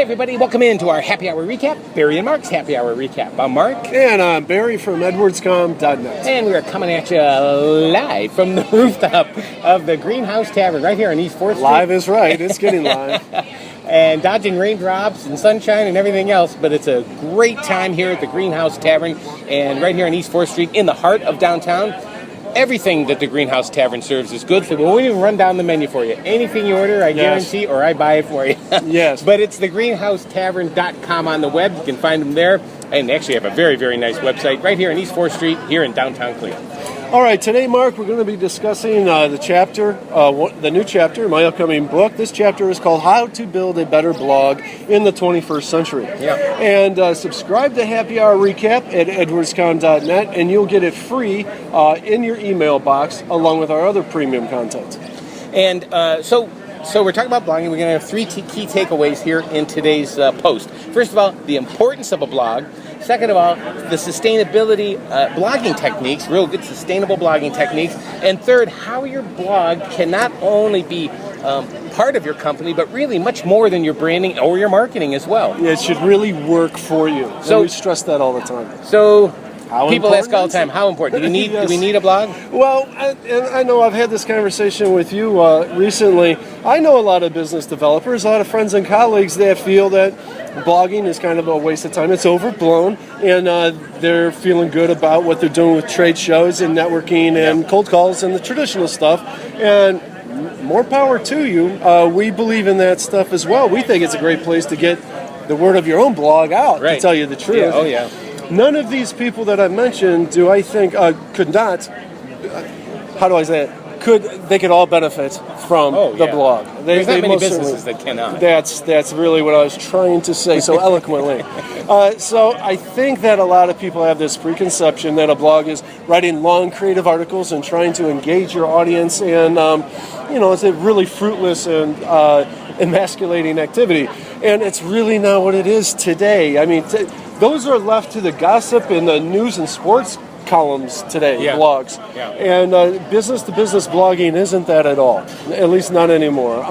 everybody, welcome into our Happy Hour Recap, Barry and Mark's Happy Hour Recap. I'm Mark. And I'm Barry from edwardscom.net. And we are coming at you live from the rooftop of the Greenhouse Tavern right here on East 4th Street. Live is right, it's getting live. And dodging raindrops and sunshine and everything else, but it's a great time here at the Greenhouse Tavern and right here on East 4th Street in the heart of downtown. Everything that the Greenhouse Tavern serves is good, so we won't even run down the menu for you. Anything you order, I guarantee, or I buy it for you. Yes. But it's thegreenhousetavern.com on the web. You can find them there. And actually have a very, very nice website right here on East 4th Street here in downtown Cleveland. All right, today, Mark, we're going to be discussing the new chapter in my upcoming book. This chapter is called How to Build a Better Blog in the 21st Century. Yeah. And subscribe to Happy Hour Recap at edwardscom.net, and you'll get it free in your email box along with our other premium content. And so we're talking about blogging. We're going to have three key takeaways here in today's post. First of all, the importance of a blog. Second of all, the sustainability blogging techniques, real good sustainable blogging techniques. And third, how your blog can not only be part of your company, but really much more than your branding or your marketing as well. Yeah, it should really work for you. So we stress that all the time. So how people ask all the time, how important? Do we need a blog? Well, I know I've had this conversation with you recently. I know a lot of business developers, a lot of friends and colleagues that feel that blogging is kind of a waste of time. It's overblown, and they're feeling good about what they're doing with trade shows and networking and cold calls and the traditional stuff. And more power to you. We believe in that stuff as well. We think it's a great place to get the word of your own blog out, to tell you the truth. Yeah. Oh, yeah. None of these people that I mentioned do I think could not, how do I say it, they could all benefit from the blog. There's not many businesses that cannot. That's really what I was trying to say so eloquently. So I think that a lot of people have this preconception that a blog is writing long creative articles and trying to engage your audience, and it's a really fruitless and emasculating activity. And it's really not what it is today. I mean, those are left to the gossip and the news and sports columns today, blogs. Yeah. And business-to-business blogging isn't that at all, at least not anymore.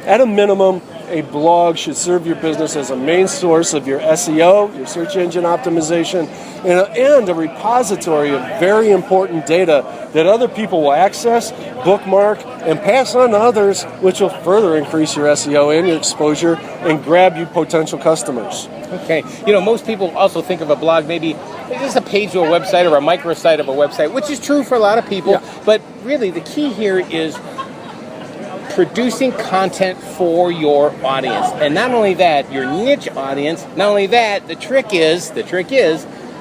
At a minimum, a blog should serve your business as a main source of your SEO, your search engine optimization, and a repository of very important data that other people will access, bookmark, and pass on to others, which will further increase your SEO and your exposure and grab you potential customers. Okay. Most people also think of a blog maybe just a page of a website or a microsite of a website, which is true for a lot of people. Yeah. But really, the key here is producing content for your audience. And not only that, your niche audience, not only that, the trick is,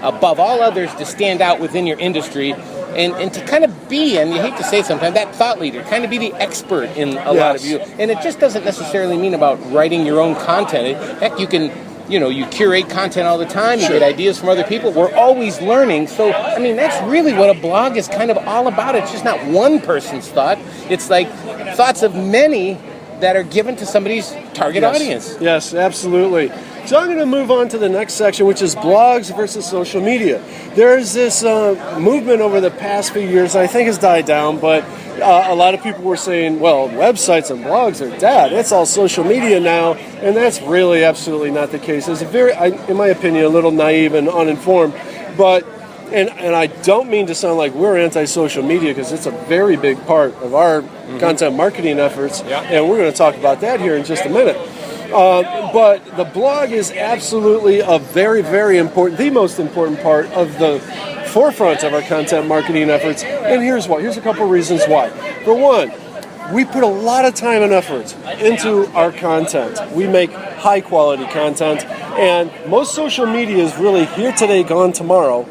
above all others, to stand out within your industry and to kind of be, and you hate to say sometimes, that thought leader, kind of be the expert in a lot of you. And it just doesn't necessarily mean about writing your own content. Heck, you can... you curate content all the time, you get ideas from other people. We're always learning. So, that's really what a blog is kind of all about. It's just not one person's thought. It's like thoughts of many that are given to somebody's target audience. Yes, absolutely. So I'm going to move on to the next section, which is blogs versus social media. There's this movement over the past few years, I think has died down, but a lot of people were saying, well, websites and blogs are dead. It's all social media now, and that's really absolutely not the case. It's in my opinion, a little naive and uninformed, but and I don't mean to sound like we're anti-social media, because it's a very big part of our content marketing efforts, and we're going to talk about that here in just a minute. But the blog is absolutely a very, very important, the most important part of the forefront of our content marketing efforts. And here's why. Here's a couple reasons why. For one, we put a lot of time and effort into our content. We make high quality content, and most social media is really here today, gone tomorrow,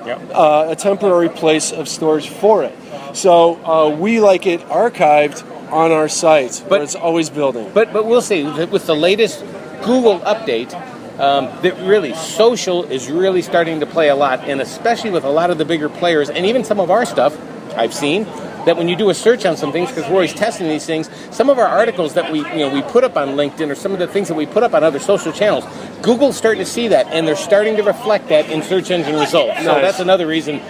a temporary place of storage for it. So we like it archived on our site, but it's always building. But we'll see, with the latest Google update, that really social is really starting to play a lot, and especially with a lot of the bigger players, and even some of our stuff I've seen, that when you do a search on some things, because we're always testing these things, some of our articles that we put up on LinkedIn, or some of the things that we put up on other social channels, Google's starting to see that, and they're starting to reflect that in search engine results. Nice. So that's another reason,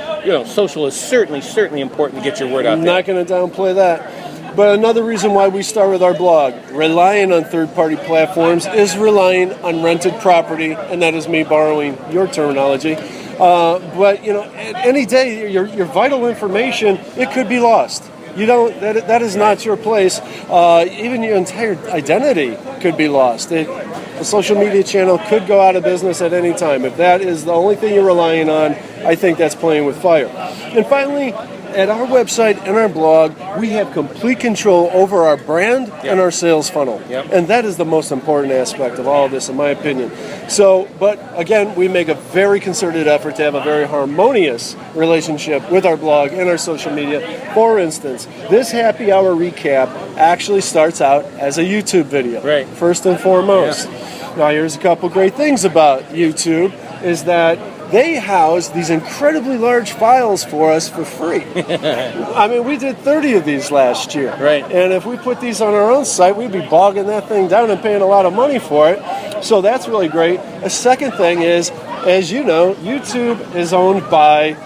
social is certainly important to get your word out there. I'm not going to downplay that. But another reason why we start with our blog, relying on third-party platforms, is relying on rented property, and that is me borrowing your terminology. But at any day, your vital information, it could be lost. You don't. That is not your place. Even your entire identity could be lost. A social media channel could go out of business at any time. If that is the only thing you're relying on, I think that's playing with fire. And finally, at our website and our blog, we have complete control over our brand and our sales funnel. Yep. And that is the most important aspect of all of this, in my opinion. So, but again, we make a very concerted effort to have a very harmonious relationship with our blog and our social media. For instance, this happy hour recap actually starts out as a YouTube video, right, first and foremost. Yeah. Now, here's a couple great things about YouTube, is that they house these incredibly large files for us for free. I mean, we did 30 of these last year. Right. And if we put these on our own site, we'd be bogging that thing down and paying a lot of money for it. So that's really great. A second thing is, as you know, YouTube is owned by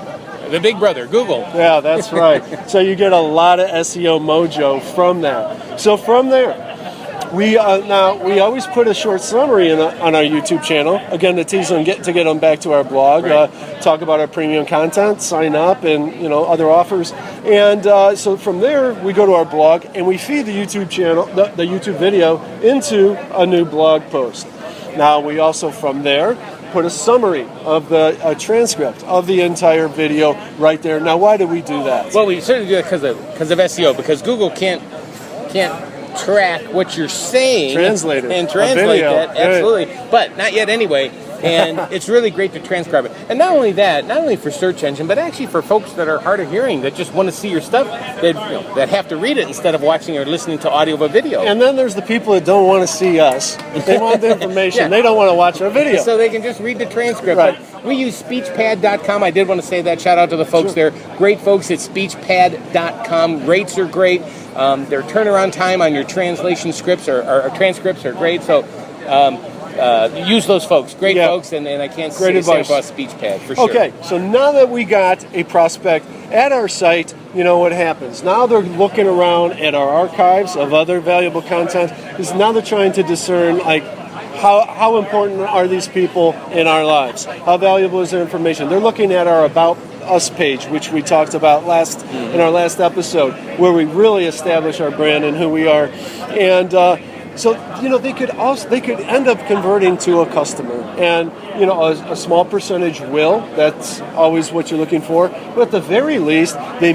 the big brother, Google. Yeah, that's right. So you get a lot of SEO mojo from that. So from there, we always put a short summary on our YouTube channel. Again, to tease them, get them back to our blog, right. Talk about our premium content, sign up, and other offers. And so from there, we go to our blog and we feed the YouTube channel, the YouTube video, into a new blog post. Now we also from there put a summary of the transcript of the entire video right there. Now, why do we do that? Well, we certainly do that because of SEO, because Google can't track what you're saying and translate that, absolutely, but not yet anyway. And it's really great to transcribe it. And not only that, not only for search engine, but actually for folks that are hard of hearing, that just want to see your stuff, that have to read it instead of watching or listening to audio of a video. And then there's the people that don't want to see us. They want the information. Yeah. They don't want to watch our video. So they can just read the transcript. Right. But we use Speechpad.com. I did want to say that. Shout out to the folks there. Great folks at Speechpad.com. Rates are great. Their turnaround time on your translation scripts or transcripts are great. So use those folks. Great folks, and I can't say about Speechpad for sure. Okay, so now that we got a prospect at our site, you know what happens. Now they're looking around at our archives of other valuable content, because now they're trying to discern, like, how important are these people in our lives? How valuable is their information? They're looking at our About Us page, which we talked about in our last episode, where we really establish our brand and who we are. And so they could end up converting to a customer, and a small percentage will. That's always what you're looking for. But at the very least, they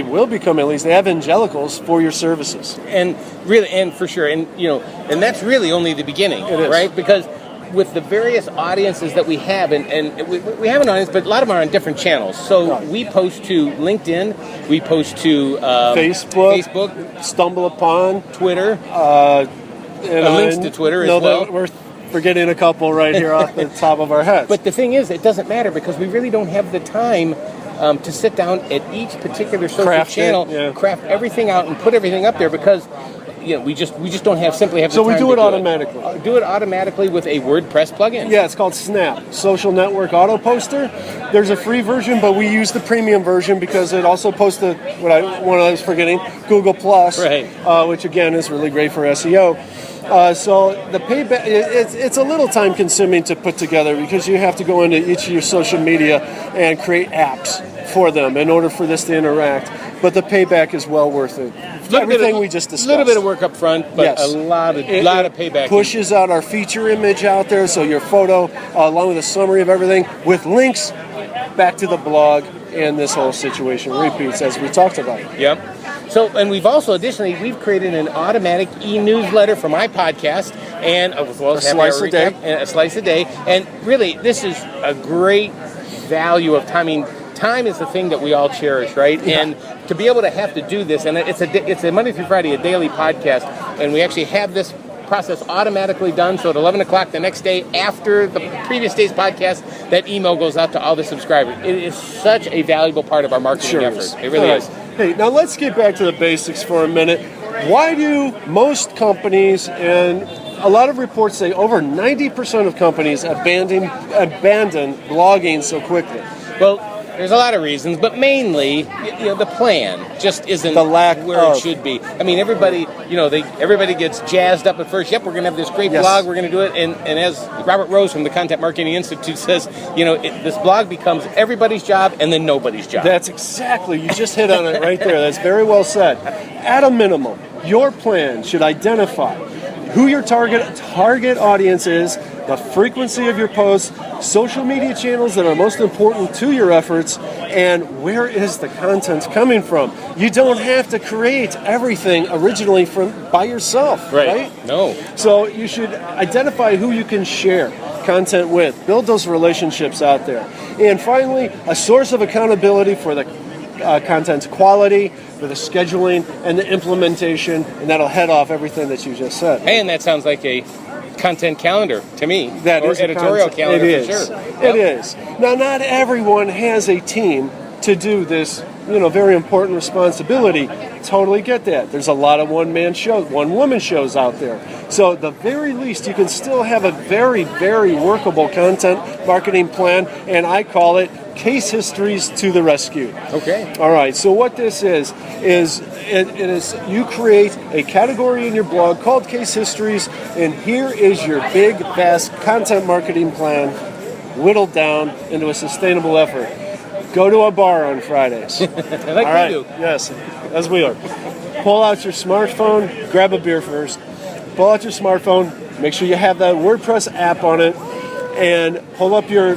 will become at least evangelicals for your services. And really, and for sure, and that's really only the beginning, right? Because with the various audiences that we have, and we have an audience, but a lot of them are on different channels. So we post to LinkedIn, we post to Facebook, Stumble Upon, Twitter, links to Twitter as well. We're forgetting a couple right here off the top of our heads. But the thing is, it doesn't matter, because we really don't have the time to sit down at each particular social channel, craft everything out, and put everything up there, because we just don't have the time. So we do it automatically. Do it automatically with a WordPress plugin. Yeah, it's called Snap, Social Network Autoposter. There's a free version, but we use the premium version because it also posts what I was forgetting, Google Plus, right. Which again is really great for SEO. So the payback, it's a little time consuming to put together, because you have to go into each of your social media and create apps for them in order for this to interact. But the payback is well worth it. Everything we just discussed. A little bit of work up front, but a lot of payback. Pushes out our feature image out there, so your photo, along with a summary of everything, with links back to the blog, and this whole situation repeats as we talked about. Yep. So, and we've also we've created an automatic e-newsletter for my podcast, and as well as a slice a day. And really, this is a great value of time. I mean, time is the thing that we all cherish, right? Yeah. And to be able to have to do this, and it's a Monday through Friday, a daily podcast, and we actually have this process automatically done, so at 11 o'clock the next day after the previous day's podcast, that email goes out to all the subscribers. It is such a valuable part of our marketing effort. It really is. Hey, now let's get back to the basics for a minute. Why do most companies, and a lot of reports say over 90% of companies abandon blogging so quickly? Well, There's a lot of reasons, but mainly, the plan just isn't The lack where of. it should be. I mean, everybody, everybody gets jazzed up at first. Yep, we're going to have this great Yes. blog. We're going to do it. And as Robert Rose from the Content Marketing Institute says, this blog becomes everybody's job and then nobody's job. That's exactly, you just hit on it right there. That's very well said. At a minimum, your plan should identify who your target audience is, the frequency of your posts, social media channels that are most important to your efforts, and where is the content coming from. You don't have to create everything originally by yourself, right? No. So you should identify who you can share content with, build those relationships out there. And finally, a source of accountability for the content's quality, for the scheduling and the implementation, and that'll head off everything that you just said. And that sounds like a content calendar to me. That or is editorial calendar it is. for sure. It is. Now, not everyone has a team to do this, very important responsibility. Totally get that. There's a lot of one-man shows, one-woman shows out there. So at the very least, you can still have a very, very workable content marketing plan, and I call it case histories to the rescue. Okay. All right. So what this is you create a category in your blog called case histories, and here is your big, vast content marketing plan, whittled down into a sustainable effort. Go to a bar on Fridays. Like All right. we do. Yes, as we are. Pull out your smartphone, grab a beer first. Pull out your smartphone, make sure you have that WordPress app on it, and pull up your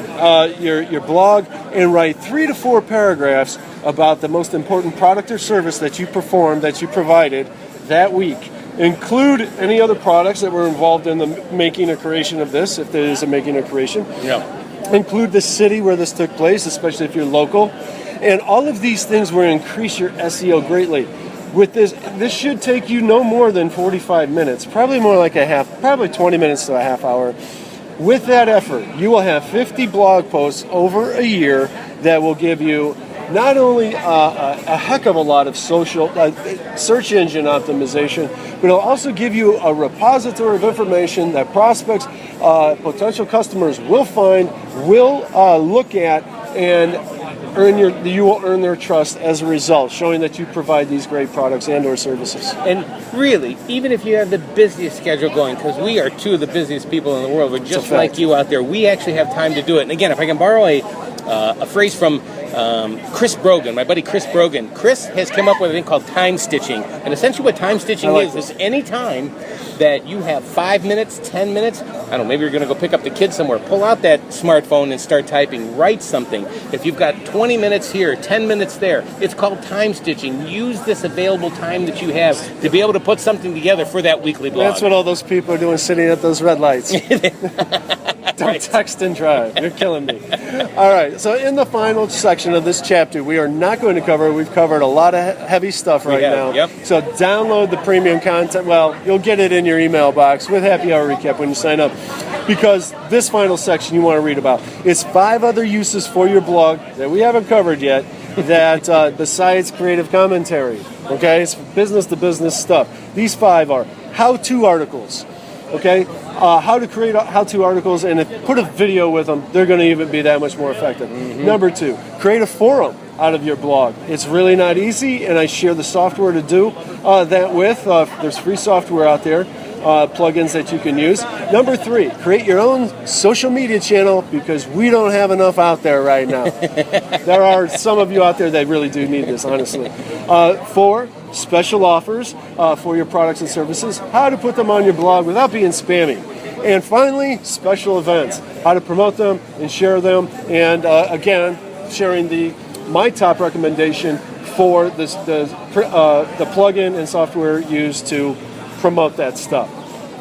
blog and write 3 to 4 paragraphs about the most important product or service that you performed, that you provided that week. Include any other products that were involved in the making or creation of this, if there is a making or creation. Yeah. Include the city where this took place, especially if you're local. And all of these things will increase your SEO greatly. With this should take you no more than 45 minutes, probably more like probably 20 minutes to a half hour. With that effort, you will have 50 blog posts over a year that will give you not only a heck of a lot of social search engine optimization, but it'll also give you a repository of information that prospects, potential customers will find, will look at, and you will earn their trust as a result, showing that you provide these great products and or services. And really, even if you have the busiest schedule going, because we are two of the busiest people in the world, we're just like you out there, we actually have time to do it. And again, if I can borrow a phrase from Chris Brogan, my buddy Chris Brogan. Chris has come up with a thing called time stitching. And essentially what time stitching is any time that you have 5 minutes, 10 minutes, I don't know, maybe you're going to go pick up the kids somewhere, pull out that smartphone and start typing, write something. If you've got 20 minutes here, 10 minutes there, it's called time stitching. Use this available time that you have to be able to put something together for that weekly blog. That's what all those people are doing sitting at those red lights. Don't text and drive. You're killing me. All right. So in the final section of this chapter, we are not going to cover. We've covered a lot of heavy stuff right now. Yep. So download the premium content. Well, you'll get it in your email box with Happy Hour Recap when you sign up. Because this final section you want to read about. It's 5 other uses for your blog that we haven't covered yet that besides creative commentary. Okay? It's business to business stuff. These 5 are how-to articles. Okay, how to create how-to articles, and if put a video with them, they're going to even be that much more effective. Mm-hmm. Number 2, create a forum out of your blog. It's really not easy, and I share the software to do that with. There's free software out there, plugins that you can use. Number 3, create your own social media channel, because we don't have enough out there right now. There are some of you out there that really do need this, honestly. 4, special offers for your products and services, how to put them on your blog without being spammy. And finally, special events, how to promote them and share them. And again, sharing my top recommendation for the plugin and software used to promote that stuff.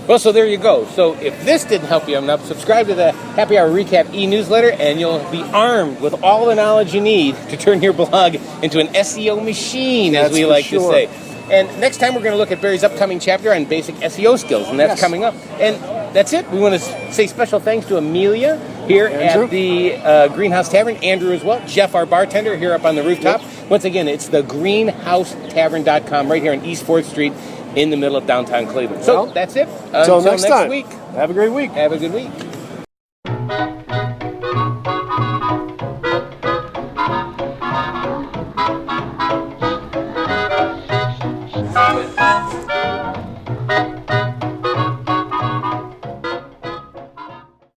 Well, so there you go. So if this didn't help you enough, subscribe to the Happy Hour Recap e-newsletter, and you'll be armed with all the knowledge you need to turn your blog into an SEO machine, as we like to say. And next time we're going to look at Barry's upcoming chapter on basic SEO skills, and that's coming up. And that's it. We want to say special thanks to Amelia here at the Greenhouse Tavern, Andrew as well, Jeff, our bartender, here up on the rooftop. Yep. Once again, it's the greenhousetavern.com right here on East 4th Street in the middle of downtown Cleveland. So that's it. Until next week. Have a great week. Have a good week.